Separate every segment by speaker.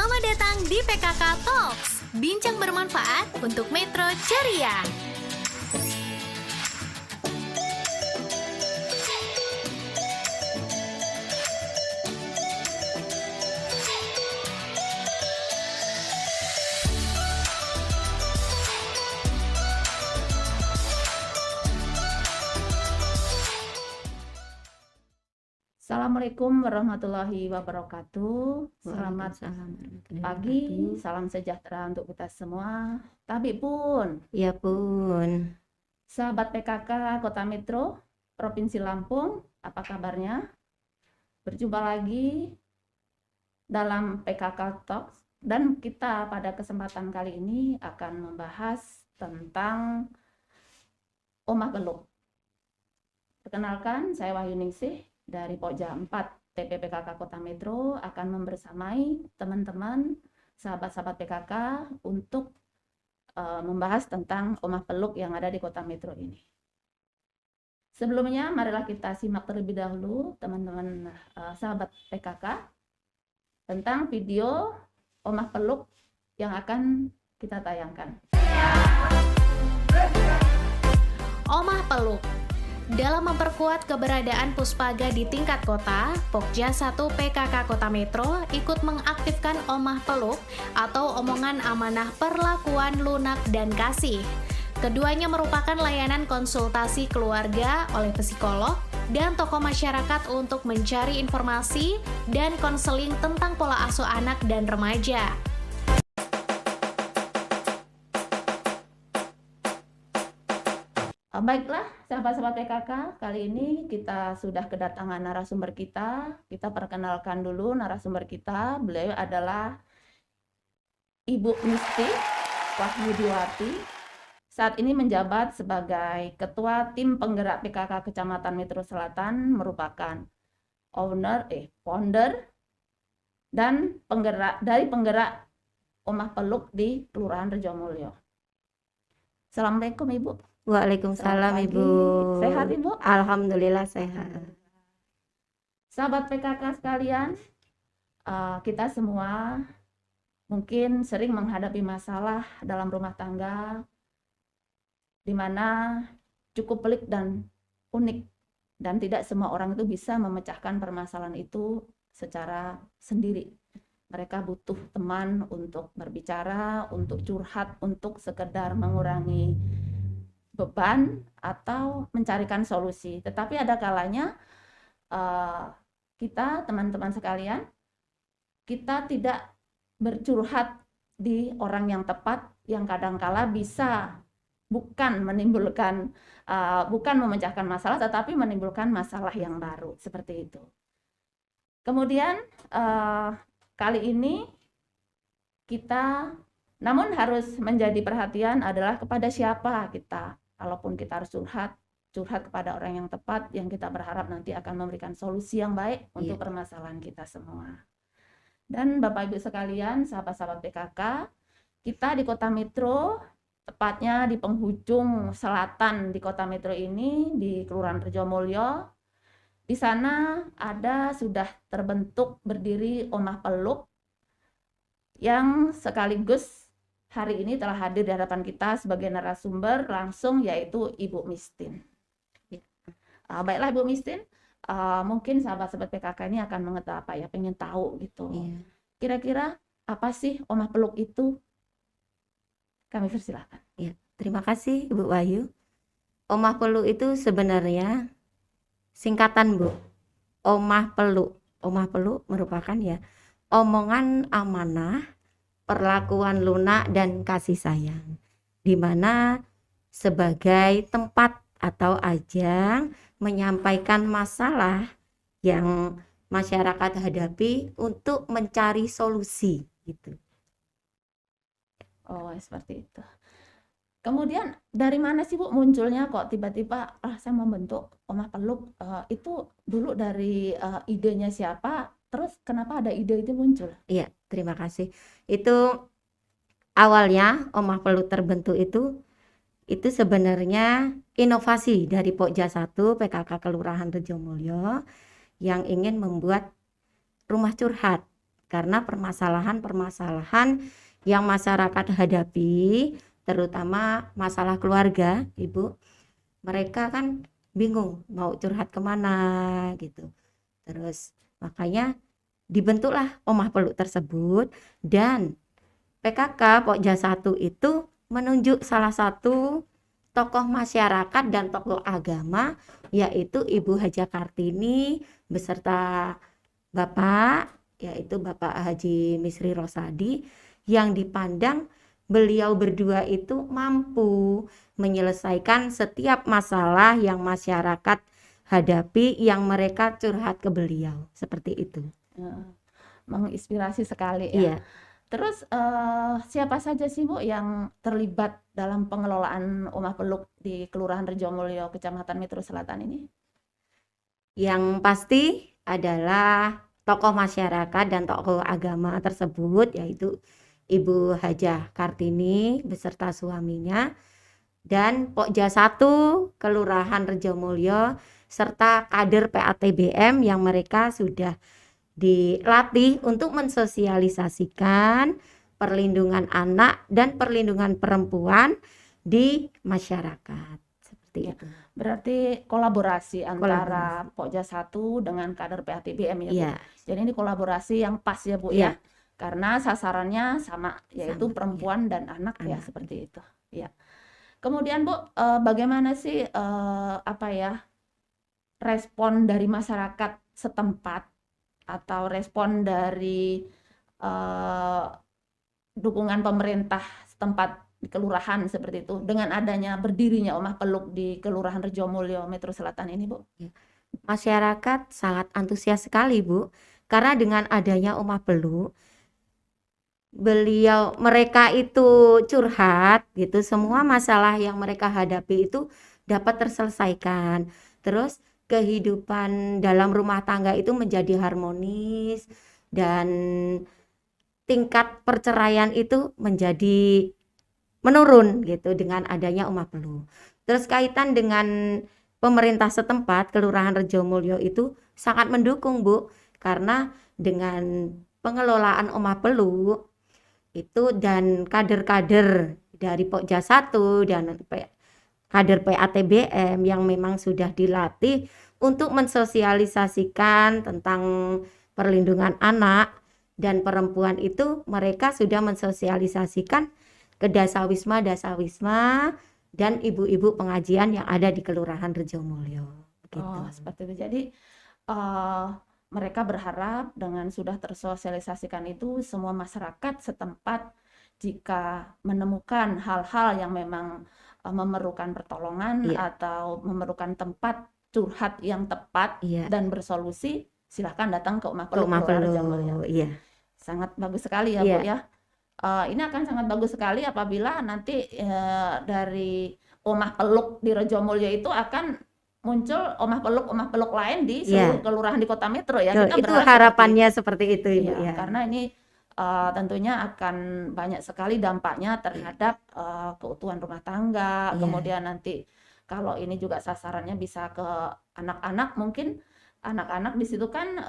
Speaker 1: Selamat datang di PKK Talks, bincang bermanfaat untuk Metro Ceria.
Speaker 2: Assalamualaikum warahmatullahi wabarakatuh. Selamat pagi, salam sejahtera untuk kita semua. Tapi pun,
Speaker 3: Ya pun,
Speaker 2: sahabat PKK Kota Metro, Provinsi Lampung, apa kabarnya? Berjumpa lagi dalam PKK Talks, dan kita pada kesempatan kali ini akan membahas tentang Omah Peluk. Perkenalkan, saya Wahyu Ningsih dari Pokja 4 TPPKK Kota Metro akan membersamai teman-teman sahabat-sahabat PKK untuk membahas tentang Omah Peluk yang ada di Kota Metro ini. Sebelumnya, marilah kita simak terlebih dahulu teman-teman sahabat PKK tentang video Omah Peluk yang akan kita tayangkan.
Speaker 1: Omah Peluk. Dalam memperkuat keberadaan Puspaga di tingkat kota, Pokja 1 PKK Kota Metro ikut mengaktifkan Omah Peluk atau omongan amanah perlakuan lunak dan kasih. Keduanya merupakan layanan konsultasi keluarga oleh psikolog dan tokoh masyarakat untuk mencari informasi dan konseling tentang pola asuh anak dan remaja.
Speaker 2: Baiklah, sahabat-sahabat PKK, kali ini kita sudah kedatangan narasumber kita. Kita perkenalkan dulu narasumber kita. Beliau adalah Ibu Misti Wahyudiwati. Saat ini menjabat sebagai Ketua Tim Penggerak PKK Kecamatan Metro Selatan, merupakan founder dan penggerak Omah Peluk di Kelurahan Rejomulyo. Assalamualaikum Ibu.
Speaker 3: Waalaikumsalam
Speaker 2: Selamat
Speaker 3: Ibu.
Speaker 2: pagi. Sehat Ibu?
Speaker 3: Alhamdulillah sehat.
Speaker 2: Sahabat PKK sekalian, kita semua mungkin sering menghadapi masalah dalam rumah tangga di mana cukup pelik dan unik, dan tidak semua orang itu bisa memecahkan permasalahan itu secara sendiri. Mereka butuh teman untuk berbicara, untuk curhat, untuk sekedar mengurangi beban atau mencarikan solusi. Tetapi ada kalanya kita, teman-teman sekalian, kita tidak bercurhat di orang yang tepat, yang kadangkala bisa bukan memecahkan masalah, tetapi menimbulkan masalah yang baru, seperti itu. Kemudian kali ini kita, namun harus menjadi perhatian adalah kepada siapa kita. Kalaupun kita harus curhat kepada orang yang tepat, yang kita berharap nanti akan memberikan solusi yang baik untuk permasalahan kita semua. Dan Bapak Ibu sekalian, sahabat-sahabat PKK, kita di Kota Metro, tepatnya di penghujung selatan di Kota Metro ini, di Kelurahan Rejomulyo, di sana sudah terbentuk berdiri Omah Peluk yang sekaligus hari ini telah hadir di hadapan kita sebagai narasumber langsung, yaitu Ibu Mistin. Baiklah Ibu Mistin, mungkin sahabat-sahabat PKK ini akan mengetahui pengen tahu gitu. Kira-kira apa sih Omah Peluk itu? Kami persilahkan.
Speaker 3: Terima kasih Ibu Wahyu. Omah Peluk itu sebenarnya singkatan Bu. Omah Peluk. Omah Peluk merupakan omongan amanah, perlakuan lunak dan kasih sayang, di mana sebagai tempat atau ajang menyampaikan masalah yang masyarakat hadapi untuk mencari solusi gitu.
Speaker 2: Oh, seperti itu. Kemudian dari mana sih Bu munculnya kok tiba-tiba saya membentuk Omah Peluk? Itu dulu dari idenya siapa? Terus kenapa ada ide itu muncul?
Speaker 3: Iya, terima kasih. Itu awalnya Omah Peluk terbentuk itu sebenarnya inovasi dari Pokja 1 PKK Kelurahan Rejomulyo yang ingin membuat rumah curhat karena permasalahan-permasalahan yang masyarakat hadapi, terutama masalah keluarga, Ibu, mereka kan bingung mau curhat kemana gitu. Terus makanya dibentuklah Omah Peluk tersebut, dan PKK Pokja 1 itu menunjuk salah satu tokoh masyarakat dan tokoh agama, yaitu Ibu Haja Kartini beserta Bapak, yaitu Bapak Haji Misri Rosadi, yang dipandang beliau berdua itu mampu menyelesaikan setiap masalah yang masyarakat hadapi, yang mereka curhat ke beliau, seperti itu.
Speaker 2: Menginspirasi sekali ya.
Speaker 3: Iya.
Speaker 2: Terus siapa saja sih Bu yang terlibat dalam pengelolaan Omah Peluk di Kelurahan Rejomulyo, Kecamatan Metro Selatan ini?
Speaker 3: Yang pasti adalah tokoh masyarakat dan tokoh agama tersebut, yaitu Ibu Hajah Kartini beserta suaminya, dan Pokja 1 Kelurahan Rejomulyo, serta kader PATBM yang mereka sudah dilatih untuk mensosialisasikan perlindungan anak dan perlindungan perempuan di masyarakat. Seperti
Speaker 2: Ya.
Speaker 3: itu.
Speaker 2: Berarti kolaborasi antara Pokja 1 dengan kader PATBM ya Bu.
Speaker 3: Iya.
Speaker 2: Jadi ini kolaborasi yang pas ya Bu
Speaker 3: Iya.
Speaker 2: ya. Karena sasarannya sama, yaitu
Speaker 3: Sama,
Speaker 2: perempuan dan anak ya,
Speaker 3: Anak,
Speaker 2: seperti itu. Ya. Kemudian Bu, bagaimana sih respon dari masyarakat setempat atau respon dari dukungan pemerintah setempat di kelurahan seperti itu dengan adanya berdirinya Omah Peluk di Kelurahan Rejomulyo Metro Selatan ini Bu?
Speaker 3: Masyarakat sangat antusias sekali, Bu, karena dengan adanya Omah Peluk, mereka itu curhat gitu, semua masalah yang mereka hadapi itu dapat terselesaikan. Terus kehidupan dalam rumah tangga itu menjadi harmonis, dan tingkat perceraian itu menjadi menurun gitu dengan adanya Omah Peluk. Terus kaitan dengan pemerintah setempat, Kelurahan Rejomulyo itu sangat mendukung, Bu, karena dengan pengelolaan Omah Peluk itu dan kader-kader dari Pokja 1 dan kader PATBM yang memang sudah dilatih untuk mensosialisasikan tentang perlindungan anak dan perempuan itu, mereka sudah mensosialisasikan ke dasawisma dan ibu-ibu pengajian yang ada di Kelurahan Rejomulyo. Gitu.
Speaker 2: Oh, seperti itu. Jadi mereka berharap dengan sudah tersosialisasikan itu, semua masyarakat setempat jika menemukan hal-hal yang memang memerlukan pertolongan atau memerlukan tempat curhat yang tepat dan bersolusi, silahkan datang ke Omah Peluk Kelurahan Rejomulyo.
Speaker 3: Iya.
Speaker 2: Sangat bagus sekali ya Bu ya. Ini akan sangat bagus sekali apabila nanti dari Omah Peluk di Rejomulyo itu akan muncul Omah Peluk lain di seluruh kelurahan di Kota Metro ya. Kita
Speaker 3: itu harapannya seperti itu, Ibu ya.
Speaker 2: Karena ini tentunya akan banyak sekali dampaknya terhadap keutuhan rumah tangga. Kemudian nanti kalau ini juga sasarannya bisa ke anak-anak, mungkin anak-anak di situ kan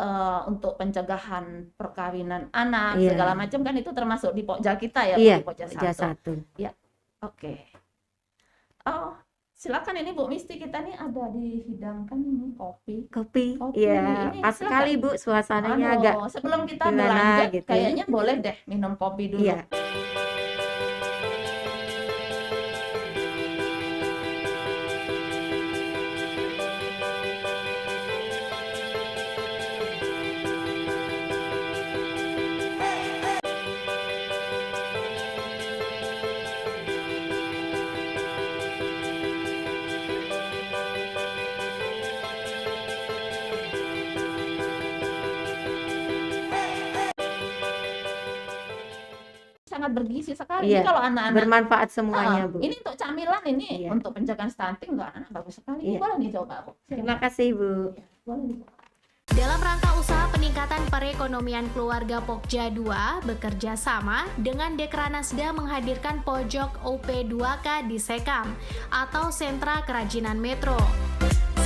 Speaker 2: untuk pencegahan perkawinan anak segala macam kan, itu termasuk di Pokja kita ya, di Pokja 1. Ya, oke. Oh, silakan ini Bu Misti, kita nih ada dihidangkan ini kopi.
Speaker 3: Iya, pas sekali Bu, suasananya agak
Speaker 2: sebelum kita berlanjut
Speaker 3: gitu.
Speaker 2: Kayaknya boleh deh minum kopi dulu.
Speaker 3: Iya.
Speaker 2: Sangat bergizi sekali. Ini kalau anak-anak
Speaker 3: bermanfaat semuanya, Bu.
Speaker 2: Ini untuk camilan, ini untuk pencegahan stunting untuk anak bagus sekali. Ini boleh dicoba, Bu.
Speaker 3: Terima kasih, Bu.
Speaker 2: Boleh.
Speaker 1: Dalam rangka usaha peningkatan perekonomian keluarga Pokja 2 bekerja sama dengan Dekranasda menghadirkan pojok OP2K di Sekam atau Sentra Kerajinan Metro.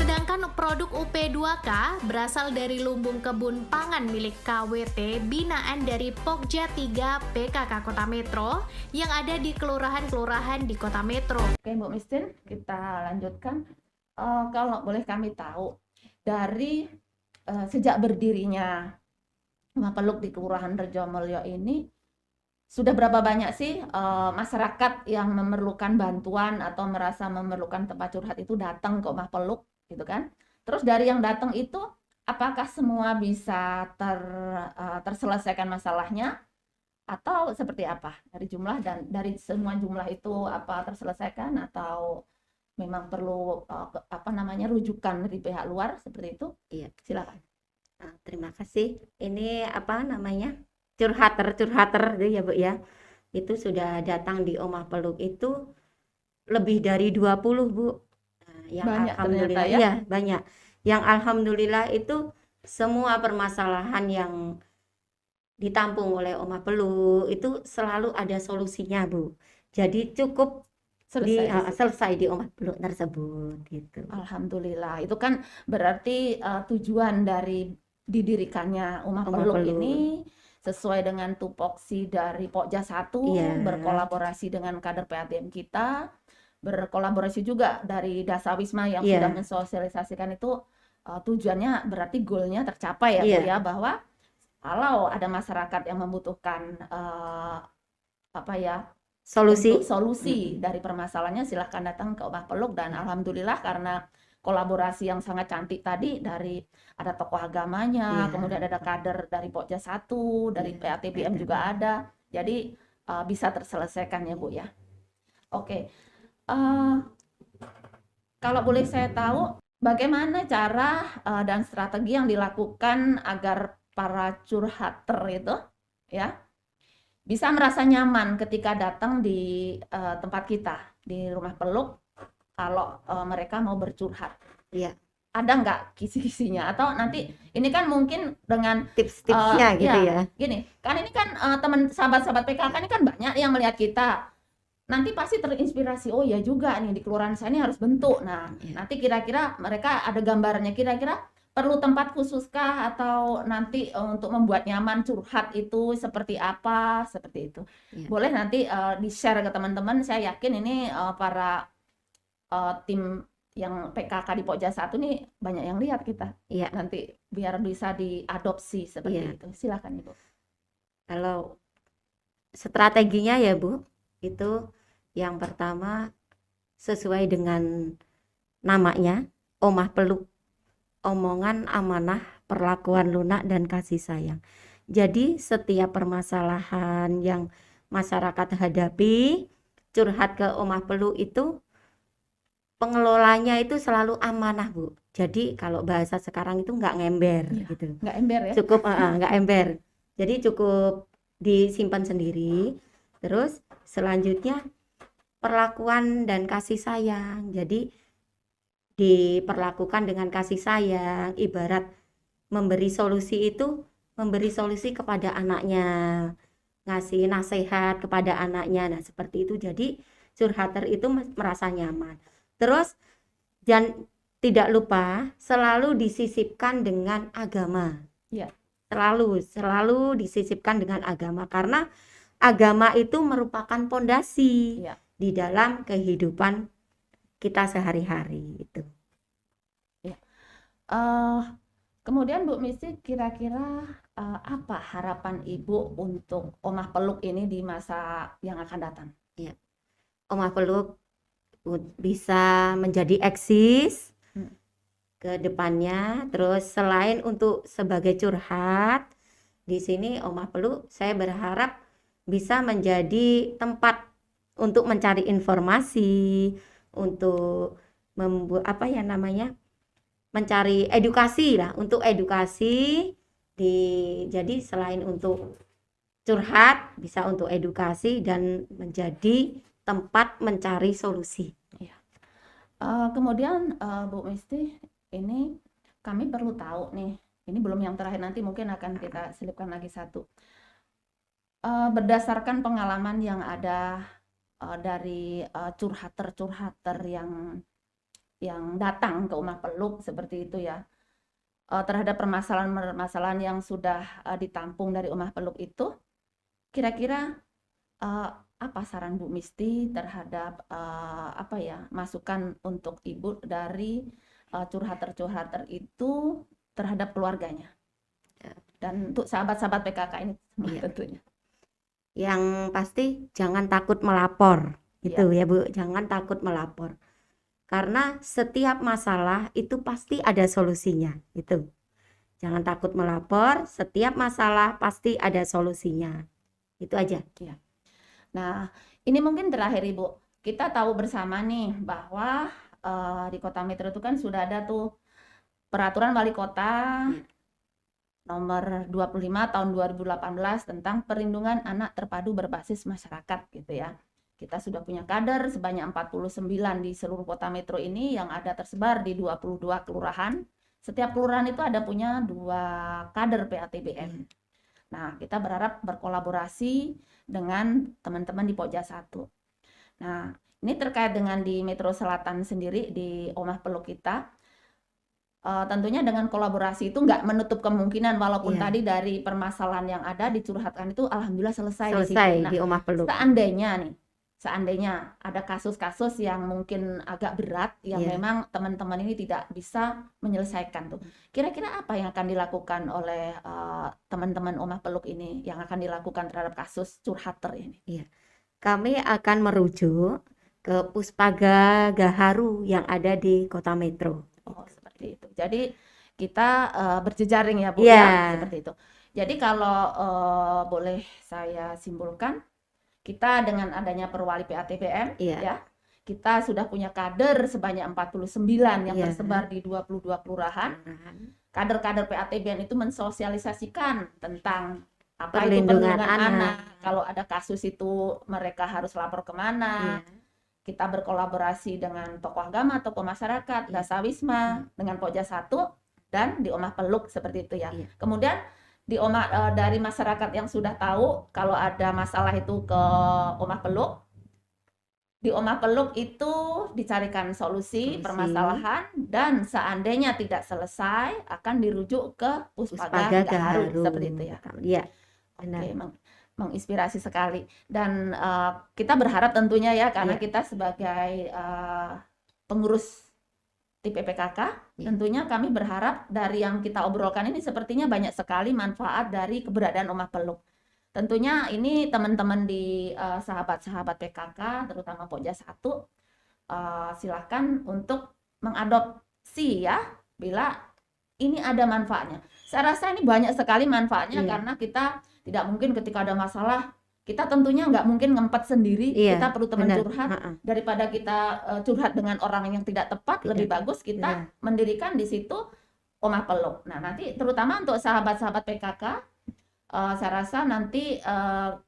Speaker 1: Sedangkan produk UP2K berasal dari lumbung kebun pangan milik KWT binaan dari Pokja 3 PKK Kota Metro yang ada di kelurahan-kelurahan di Kota Metro.
Speaker 2: Oke, Bu Mistin, kita lanjutkan. Kalau boleh kami tahu, dari sejak berdirinya Rumah Peluk di Kelurahan Rejomulyo ini, sudah berapa banyak sih masyarakat yang memerlukan bantuan atau merasa memerlukan tempat curhat itu datang ke Rumah Peluk, gitu kan? Terus dari yang datang itu, apakah semua bisa terselesaikan masalahnya? Atau seperti apa dari jumlah, dan dari semua jumlah itu apa terselesaikan atau memang perlu rujukan dari pihak luar seperti itu?
Speaker 3: Iya.
Speaker 2: Silakan.
Speaker 3: Terima kasih. Ini apa namanya? Curhater itu ya Bu ya. Itu sudah datang di Omah Peluk itu lebih dari 20 Bu. Yang
Speaker 2: Banyak
Speaker 3: alhamdulillah
Speaker 2: ternyata ya.
Speaker 3: iya, banyak. Yang alhamdulillah itu semua permasalahan yang ditampung oleh Omah Peluk itu selalu ada solusinya Bu. Jadi cukup selesai di Omah Peluk tersebut gitu.
Speaker 2: Alhamdulillah. Itu kan berarti tujuan dari didirikannya Rumah
Speaker 3: Omah
Speaker 2: Peluk
Speaker 3: Peluk.
Speaker 2: ini sesuai dengan tupoksi dari Pokja 1,
Speaker 3: Iya.
Speaker 2: berkolaborasi dengan kader PATM kita, berkolaborasi juga dari Dasawisma yang
Speaker 3: Iya.
Speaker 2: sudah mensosialisasikan itu, tujuannya berarti goalnya tercapai ya Bu
Speaker 3: Iya.
Speaker 2: ya, bahwa kalau ada masyarakat yang membutuhkan
Speaker 3: Solusi.
Speaker 2: untuk solusi dari permasalahannya, silahkan datang ke Omah Peluk. Dan alhamdulillah karena kolaborasi yang sangat cantik tadi, dari ada tokoh agamanya,
Speaker 3: Iya.
Speaker 2: kemudian ada kader dari Pokja 1, dari
Speaker 3: Iya.
Speaker 2: PATBM juga ada, jadi bisa terselesaikan ya Bu ya. Oke, kalau boleh saya tahu bagaimana cara dan strategi yang dilakukan agar para curhater itu ya bisa merasa nyaman ketika datang di tempat kita di Rumah Peluk kalau mereka mau bercurhat.
Speaker 3: Iya.
Speaker 2: Ada nggak kisi-kisinya? Atau nanti ini kan mungkin dengan
Speaker 3: Tips-tipsnya gitu
Speaker 2: ya,
Speaker 3: ya.
Speaker 2: gini, kan ini kan teman sahabat-sahabat PKK ini kan banyak yang melihat kita. Nanti pasti terinspirasi, oh ya juga nih di kelurahan saya ini harus bentuk. Nah,
Speaker 3: Iya.
Speaker 2: nanti kira-kira mereka ada gambarannya, kira-kira perlu tempat khususkah atau nanti untuk membuat nyaman curhat itu seperti apa, seperti itu.
Speaker 3: Iya.
Speaker 2: Boleh nanti di-share ke teman-teman. Saya yakin ini para tim yang PKK di Pokja 1 nih banyak yang lihat kita.
Speaker 3: Iya.
Speaker 2: Nanti biar bisa diadopsi seperti
Speaker 3: Iya.
Speaker 2: itu. Silakan Ibu.
Speaker 3: Kalau strateginya ya Bu, itu yang pertama sesuai dengan namanya, Omah Peluk. Omongan amanah, perlakuan lunak dan kasih sayang. Jadi setiap permasalahan yang masyarakat hadapi, curhat ke Omah Peluk itu pengelolanya itu selalu amanah Bu. Jadi kalau bahasa sekarang itu nggak ngember
Speaker 2: Iya.
Speaker 3: gitu.
Speaker 2: Nggak ember ya?
Speaker 3: Cukup nggak ember. Jadi cukup disimpan sendiri. Terus selanjutnya perlakuan dan kasih sayang. Jadi diperlakukan dengan kasih sayang, ibarat memberi solusi itu memberi solusi kepada anaknya, ngasih nasihat kepada anaknya. Nah, seperti itu. Jadi curhater itu merasa nyaman. Terus dan tidak lupa selalu disisipkan dengan agama.
Speaker 2: Iya.
Speaker 3: Selalu disisipkan dengan agama, karena agama itu merupakan pondasi
Speaker 2: Iya.
Speaker 3: di dalam kehidupan kita sehari-hari itu.
Speaker 2: Kemudian Bu Misty, kira-kira apa harapan Ibu untuk Omah Peluk ini di masa yang akan datang?
Speaker 3: Omah Peluk bisa menjadi eksis ke depannya. Terus selain untuk sebagai curhat, di sini Omah Peluk saya berharap bisa menjadi tempat untuk mencari informasi, untuk mencari edukasi lah, untuk edukasi jadi selain untuk curhat bisa untuk edukasi dan menjadi tempat mencari solusi.
Speaker 2: Kemudian Bu Misty, ini kami perlu tahu nih, ini belum yang terakhir, nanti mungkin akan kita selipkan lagi satu. Berdasarkan pengalaman yang ada dari curhater-curhater yang datang ke Omah Peluk seperti itu ya. Terhadap permasalahan-permasalahan yang sudah ditampung dari Omah Peluk itu, kira-kira apa saran Bu Misti terhadap apa ya, masukan untuk Ibu dari curhater-curhater itu terhadap keluarganya dan untuk sahabat-sahabat PKK ini semua
Speaker 3: Iya.
Speaker 2: tentunya.
Speaker 3: Yang pasti jangan takut melapor, gitu ya Bu, jangan takut melapor. Karena setiap masalah itu pasti ada solusinya, gitu. Jangan takut melapor, setiap masalah pasti ada solusinya. Itu aja.
Speaker 2: Nah, ini mungkin terakhir Ibu. Kita tahu bersama nih bahwa di Kota Metro itu kan sudah ada tuh peraturan wali kota nomor 25 tahun 2018 tentang perlindungan anak terpadu berbasis masyarakat gitu ya. Kita sudah punya kader sebanyak 49 di seluruh Kota Metro ini yang ada tersebar di 22 kelurahan. Setiap kelurahan itu ada punya 2 kader PATBM. Nah, kita berharap berkolaborasi dengan teman-teman di Pokja 1. Nah, ini terkait dengan di Metro Selatan sendiri di Omah Peluk kita. Tentunya dengan kolaborasi itu nggak menutup kemungkinan walaupun
Speaker 3: Iya.
Speaker 2: tadi dari permasalahan yang ada dicurhatkan itu alhamdulillah selesai di situ.
Speaker 3: Selesai
Speaker 2: Nah,
Speaker 3: di Omah Peluk.
Speaker 2: seandainya ada kasus-kasus yang mungkin agak berat yang
Speaker 3: Iya.
Speaker 2: memang teman-teman ini tidak bisa menyelesaikan tuh. Kira-kira apa yang akan dilakukan oleh teman-teman Omah Peluk ini yang akan dilakukan terhadap kasus curhater ini?
Speaker 3: Kami akan merujuk ke Puspaga Gaharu yang ada di Kota Metro.
Speaker 2: Oh, seperti itu. Jadi kita berjejaring ya Bu
Speaker 3: Iya.
Speaker 2: ya, seperti itu. Jadi kalau boleh saya simpulkan, kita dengan adanya perwali PATBM
Speaker 3: Iya.
Speaker 2: ya, kita sudah punya kader sebanyak 49 yang
Speaker 3: Iya.
Speaker 2: tersebar di 22 kelurahan. Kader-kader PATBM itu mensosialisasikan tentang apa itu
Speaker 3: Perlindungan
Speaker 2: perlindungan anak.
Speaker 3: anak.
Speaker 2: Kalau ada kasus itu mereka harus lapor kemana.
Speaker 3: Iya.
Speaker 2: Kita berkolaborasi dengan tokoh agama, tokoh masyarakat,
Speaker 3: Iya.
Speaker 2: Dasawisma, dengan Pokja 1 dan di Omah Peluk seperti itu ya.
Speaker 3: Iya.
Speaker 2: Kemudian di dari masyarakat yang sudah tahu kalau ada masalah itu ke Omah Peluk, di Omah Peluk itu dicarikan solusi permasalahan dan seandainya tidak selesai akan dirujuk ke Puspaga
Speaker 3: Puspaga
Speaker 2: Gaharu
Speaker 3: Gaharu.
Speaker 2: seperti itu ya.
Speaker 3: Iya.
Speaker 2: Oke,
Speaker 3: Benar.
Speaker 2: menginspirasi sekali dan kita berharap tentunya ya karena
Speaker 3: Iya.
Speaker 2: kita sebagai pengurus di PPKK
Speaker 3: Iya.
Speaker 2: tentunya kami berharap dari yang kita obrolkan ini sepertinya banyak sekali manfaat dari keberadaan Omah Peluk. Tentunya ini teman-teman di sahabat-sahabat PKK terutama Pokja 1 silahkan untuk mengadopsi ya bila ini ada manfaatnya. Saya rasa ini banyak sekali manfaatnya
Speaker 3: Iya.
Speaker 2: karena kita tidak mungkin ketika ada masalah kita tentunya nggak mungkin ngempet sendiri.
Speaker 3: Iya,
Speaker 2: Kita perlu teman
Speaker 3: benar.
Speaker 2: curhat
Speaker 3: Heeh.
Speaker 2: daripada kita curhat dengan orang yang tidak tepat. Lebih bagus kita
Speaker 3: Iya.
Speaker 2: mendirikan di situ Omah Peluk. Nah nanti terutama untuk sahabat-sahabat PKK saya rasa nanti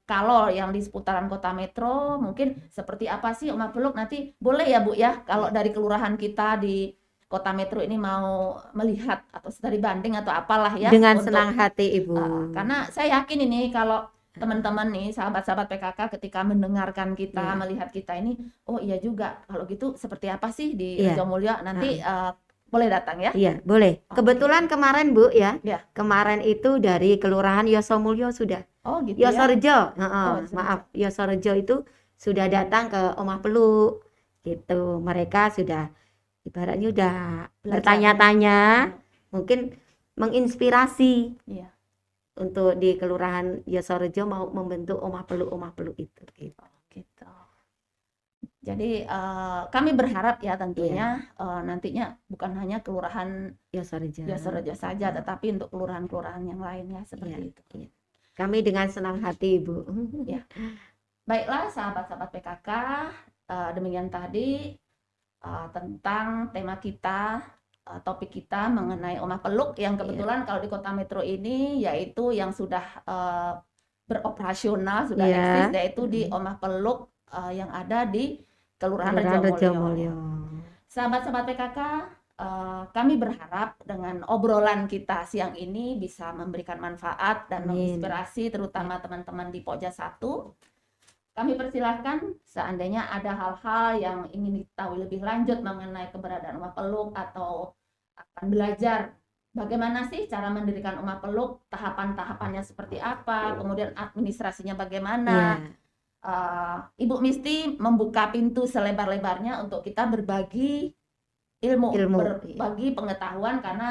Speaker 2: kalau yang di seputaran Kota Metro mungkin seperti apa sih Omah Peluk nanti boleh ya Bu ya kalau dari kelurahan kita di Kota Metro ini mau melihat atau studi banding atau apalah ya
Speaker 3: Dengan
Speaker 2: untuk,
Speaker 3: senang hati Ibu.
Speaker 2: karena saya yakin ini kalau teman-teman nih sahabat-sahabat PKK ketika mendengarkan kita
Speaker 3: Iya.
Speaker 2: melihat kita ini oh iya juga kalau gitu seperti apa sih di
Speaker 3: Iya.
Speaker 2: Rejomulyo nanti boleh datang ya.
Speaker 3: Iya, boleh.
Speaker 2: Oke.
Speaker 3: Kebetulan kemarin Bu ya.
Speaker 2: Iya.
Speaker 3: Kemarin itu dari Kelurahan Yosomulyo sudah.
Speaker 2: Oh gitu ya.
Speaker 3: Yosorejo,
Speaker 2: Yosorejo.
Speaker 3: maaf, Yosorejo itu sudah datang ke Omah Peluk, gitu. Mereka sudah ibaratnya udah
Speaker 2: Belajar.
Speaker 3: bertanya-tanya, mungkin menginspirasi
Speaker 2: Iya.
Speaker 3: untuk di Kelurahan Yosorejo mau membentuk Omah Peluk itu, gitu.
Speaker 2: Gitu. Jadi kami berharap ya tentunya nantinya bukan hanya kelurahan
Speaker 3: Yosorejo.
Speaker 2: Yosorejo saja, tetapi untuk kelurahan-kelurahan yang lainnya seperti
Speaker 3: Iya,
Speaker 2: itu.
Speaker 3: iya. Kami dengan senang hati Ibu.
Speaker 2: Baiklah sahabat-sahabat PKK, demikian tadi tentang tema kita, topik kita mengenai Omah Peluk yang kebetulan kalau di Kota Metro ini yaitu yang sudah beroperasional, sudah
Speaker 3: Iya.
Speaker 2: eksis, yaitu di Omah Peluk yang ada di Kelurahan
Speaker 3: Kelurahan
Speaker 2: Rejomulyo.
Speaker 3: Rejomulyo.
Speaker 2: Sahabat-sahabat PKK, kami berharap dengan obrolan kita siang ini bisa memberikan manfaat dan
Speaker 3: Amin.
Speaker 2: menginspirasi terutama teman-teman di Pokja 1 kami persilahkan seandainya ada hal-hal yang ingin diketahui lebih lanjut mengenai keberadaan Rumah Peluk atau akan belajar bagaimana sih cara mendirikan Rumah Peluk, tahapan-tahapannya seperti apa, kemudian administrasinya bagaimana. Ibu Misti membuka pintu selebar-lebarnya untuk kita berbagi ilmu, berbagi pengetahuan, karena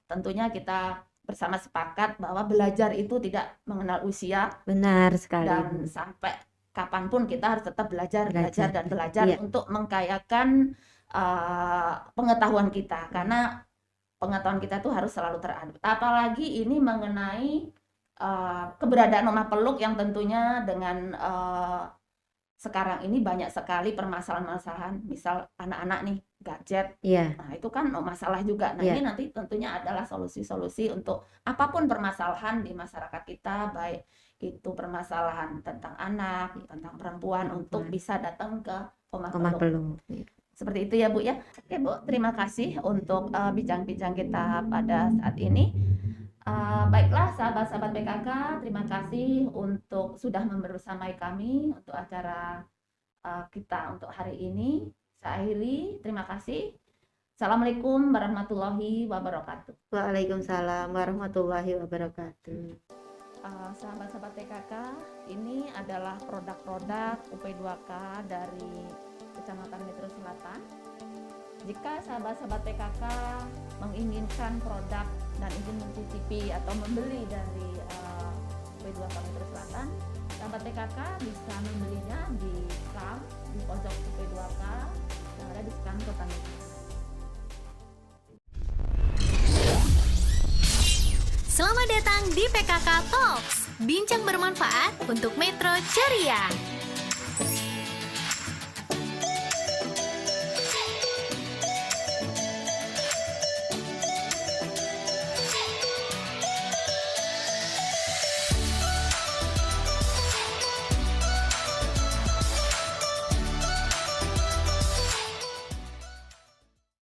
Speaker 2: tentunya kita bersama sepakat bahwa belajar itu tidak mengenal usia.
Speaker 3: Benar sekali.
Speaker 2: Dan sampai kapanpun kita harus tetap belajar
Speaker 3: Iya.
Speaker 2: untuk mengkayakan pengetahuan kita, karena pengetahuan kita tuh harus selalu terupdate. Apalagi ini mengenai keberadaan Rumah Peluk yang tentunya dengan sekarang ini banyak sekali permasalahan-permasalahan, misal anak-anak nih gadget.
Speaker 3: Iya.
Speaker 2: Nah, itu kan masalah juga. Nah,
Speaker 3: Iya.
Speaker 2: ini nanti tentunya adalah solusi-solusi untuk apapun permasalahan di masyarakat kita, baik itu permasalahan tentang anak, tentang perempuan, untuk bisa datang ke Rumah
Speaker 3: Rumah
Speaker 2: Peluk.
Speaker 3: Peluk.
Speaker 2: Seperti itu ya Bu ya. Oke Bu, terima kasih untuk bincang-bincang kita pada saat ini. Baiklah sahabat-sahabat PKK, terima kasih untuk sudah membersamai kami untuk acara kita untuk hari ini. Saya akhiri, terima kasih. Assalamualaikum warahmatullahi wabarakatuh.
Speaker 3: Waalaikumsalam warahmatullahi wabarakatuh.
Speaker 2: Sahabat-sahabat PKK, ini adalah produk-produk UP2K dari Kecamatan Metro Selatan. Jika sahabat-sahabat PKK menginginkan produk dan ingin mencicipi atau membeli dari UP2K Metro Selatan, sahabat PKK bisa membelinya di SKAM, di pojok UP2K yang ada di SKAM Kota Metro.
Speaker 1: Selamat datang di PKK Talks, bincang bermanfaat untuk Metro Ceria.